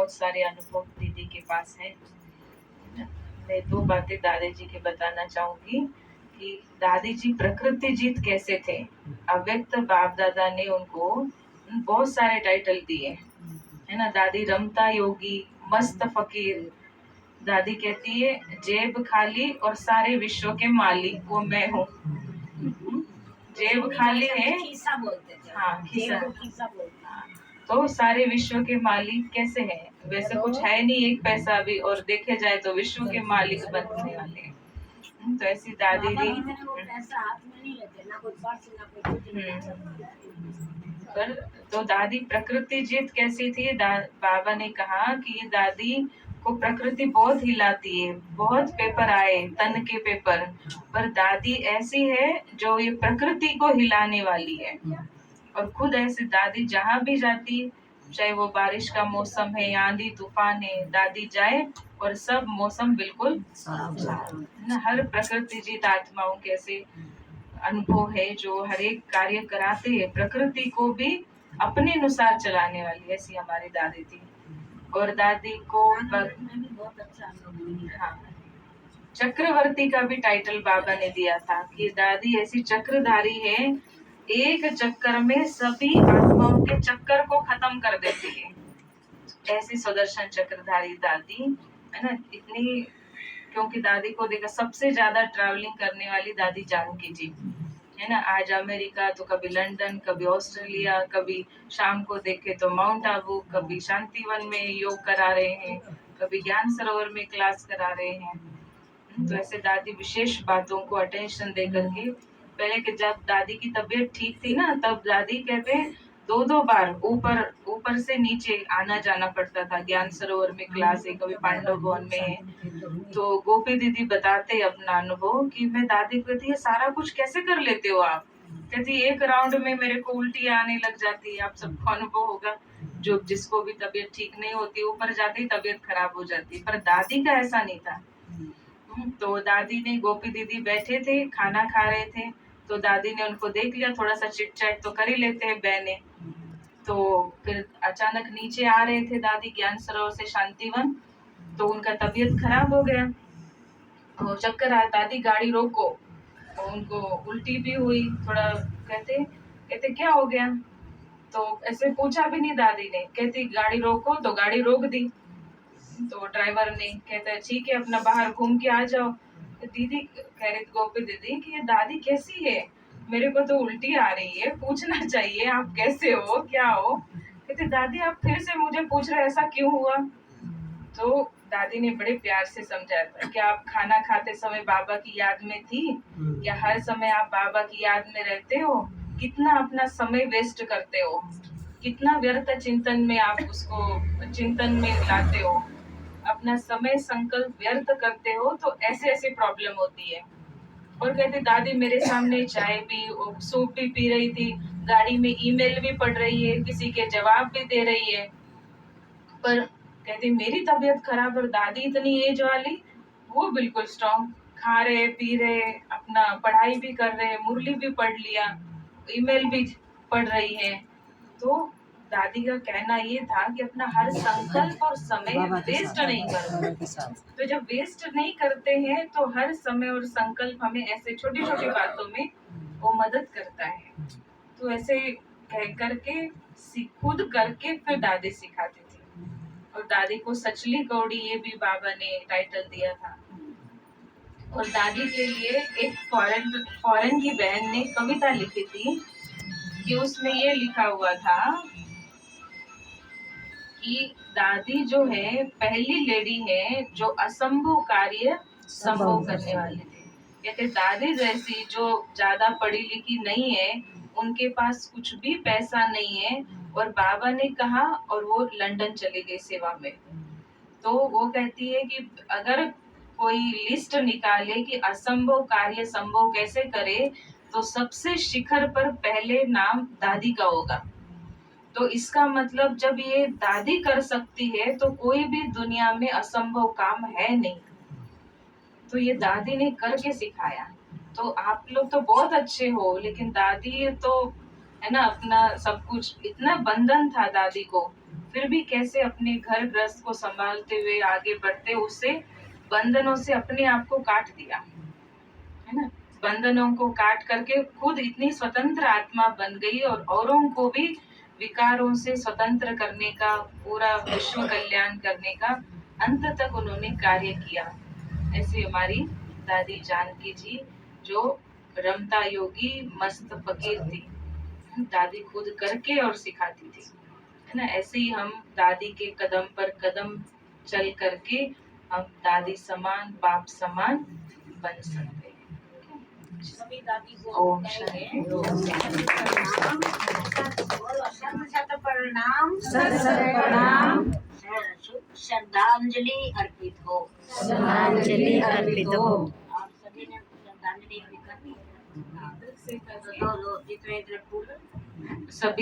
बहुत सारे अनुभव दीदी के पास है। मैं 2 बातें दादी जी के बताना चाहूंगी कि दादी जी प्रकृति जीत कैसे थे। अव्यक्त बाप दादा ने उनको बहुत सारे टाइटल दिए, है ना। दादी रमता योगी, मस्त फकीर। दादी कहती है जेब खाली और सारे विश्व के मालिक वो मैं हूँ। जेब खाली है, खीसा बोलते थे। हाँ खीसा, खीसा बोलते हैं। तो सारे विश्व के मालिक कैसे हैं? वैसे कुछ है नहीं एक पैसा भी, और देखे जाए तो विश्व के मालिक बनने वाले हैं। तो ऐसी दादी बाबा ने की तरह वो पैसा हाथ में नहीं लेते, ना कोई पर्स ना कोई कुछ नहीं। पर तो दादी प्रकृति जीत कैसी थी? बाबा ने कहा कि ये दादी को प्रकृति बहुत हिलाती है, बहुत पेपर आए तन के पेपर, पर दादी ऐसी है जो ये प्रकृति को हिलाने वाली है। और खुद ऐसी दादी जहाँ भी जाती, चाहे वो बारिश का मौसम है, आंधी तूफान है, दादी जाए और सब मौसम बिल्कुल ना। हर प्रकृति जीत आत्माओं के ऐसे अनुभव है जो हर एक कार्य कराते हैं, प्रकृति को भी अपने अनुसार चलाने वाली, ऐसी हमारी दादी थी। और दादी को बहुत अच्छा हाँ, चक्रवर्ती का भी टाइटल बाबा ने दिया था कि दादी ऐसी चक्रधारी है, एक चक्कर में सभी आत्माओं के चक्कर को खत्म कर देती है। ऐसी सुदर्शन चक्रधारी दादी, है ना। इतनी, क्योंकि दादी को देखा सबसे ज्यादा ट्रैवलिंग करने वाली दादी जानकी जी, है ना। आज अमेरिका तो कभी लंदन, कभी ऑस्ट्रेलिया, कभी शाम को देखे तो माउंट आबू, कभी शांतिवन में योग करा रहे हैं, कभी ज्ञान सरोवर में क्लास करा रहे हैं। तो ऐसे दादी विशेष बातों को अटेंशन दे करके, पहले के जब दादी की तबीयत ठीक थी ना, तब दादी कहते 2-2 बार ऊपर से नीचे आना जाना पड़ता था। ज्ञान सरोवर में क्लास है, कभी पांडव भवन में है। तो गोपी दीदी बताते अपना अनुभव कि मैं दादी को कहती है सारा कुछ कैसे कर लेते हो आप? कहती एक राउंड में मेरे को उल्टी आने लग जाती है। आप सबको अनुभव होगा, जो जिसको भी तबीयत ठीक नहीं होती, ऊपर जाते ही तबीयत खराब हो जाती है, पर दादी का ऐसा नहीं था। तो दादी ने, गोपी दीदी बैठे थे खाना खा रहे थे, तो दादी ने उनको देख लिया, थोड़ा सा चिट चैट तो कर ही लेते हैं बहने। तो फिर अचानक नीचे आ रहे थे दादी ज्ञान सरोवर से शांतिवन, तो उनका तबीयत खराब हो गया, चक्कर आया। दादी गाड़ी रोको, और उनको उल्टी भी हुई थोड़ा। कहते कहते क्या हो गया? तो ऐसे पूछा भी नहीं दादी ने, कहती गाड़ी रोको, तो गाड़ी रोक दी। तो ड्राइवर ने कहता है ठीक है अपना बाहर घूम के आ जाओ। तो दीदी कह रही गोपी दीदी कि ये दादी कैसी है, मेरे को तो उल्टी आ रही है, पूछना चाहिए आप कैसे हो, क्या हो। कहते दादी आप फिर से मुझे पूछ रहे, ऐसा क्यों हुआ? तो दादी ने बड़े प्यार से समझाया था कि आप खाना खाते समय बाबा की याद में थी, या हर समय आप बाबा की याद में रहते हो? कितना अपना समय वेस्ट करते हो, कितना व्यर्थ चिंतन में आप उसको चिंतन में लाते हो, अपना समय संकल्प व्यर्थ करते हो, तो ऐसे ऐसे प्रॉब्लम होती है। और कहते दादी मेरे सामने चाय भी, सूप भी पी रही थी, गाड़ी में ईमेल भी पढ़ रही है, किसी के जवाब भी दे रही है, पर कहती मेरी तबीयत खराब, और दादी इतनी एज वाली, वो बिल्कुल स्ट्रॉन्ग, खा रहे पी रहे, अपना पढ़ाई भी कर रहे, मुरली भी पढ़ लिया, ईमेल भी पढ़ रही है। तो दादी का कहना ये था कि अपना हर संकल्प और समय वेस्ट नहीं करो। तो जब वेस्ट नहीं करते हैं तो हर समय और संकल्प हमें ऐसे छोटी छोटी बातों में वो मदद करता है। तो ऐसे कह करके खुद करके फिर दादी सिखाती थी। और दादी को सचली कौड़ी ये भी बाबा ने टाइटल दिया था। और दादी के लिए एक फॉरेन की बहन ने कविता लिखी थी कि उसमें ये लिखा हुआ था कि दादी जो है पहली लेडी है जो असंभव कार्य संभव करने वाली थी। कहते दादी जैसी जो ज्यादा पढ़ी लिखी नहीं है, उनके पास कुछ भी पैसा नहीं है, और बाबा ने कहा और वो लंदन चली गई सेवा में। तो वो कहती है कि अगर कोई लिस्ट निकाले कि असंभव कार्य संभव कैसे करे, तो सबसे शिखर पर पहले नाम दादी का होगा। तो इसका मतलब जब ये दादी कर सकती है तो कोई भी दुनिया में असंभव काम है नहीं। तो ये दादी ने करके सिखाया। तो आप लोग तो बहुत अच्छे हो, लेकिन दादी तो, है ना, अपना सब कुछ, इतना बंधन था दादी को फिर भी कैसे अपने घर गृहस्थ को संभालते हुए आगे बढ़ते, उससे बंधनों से अपने आप को काट दिया, है ना। बंधनों को काट करके खुद इतनी स्वतंत्र आत्मा बन गई और औरों को भी विकारों से स्वतंत्र करने का, पूरा विश्व कल्याण करने का अंत तक उन्होंने कार्य किया। ऐसे हमारी दादी जानकी जी, जो रमता योगी मस्त फकीर थी, दादी खुद करके और सिखाती थी, है ना। ऐसे ही हम दादी के कदम पर कदम चल करके हम दादी समान, बाप समान बन सकते हैं। सभी दादी को ओम कहेंगे शांति। शत प्रणाम, शत प्रणाम, श्रद्धांजलि अर्पित हो। श्रद्धांजलि अर्पित हो। आप सभी ने श्रद्धांजलि भी करनी है। लो जितने फूल सभी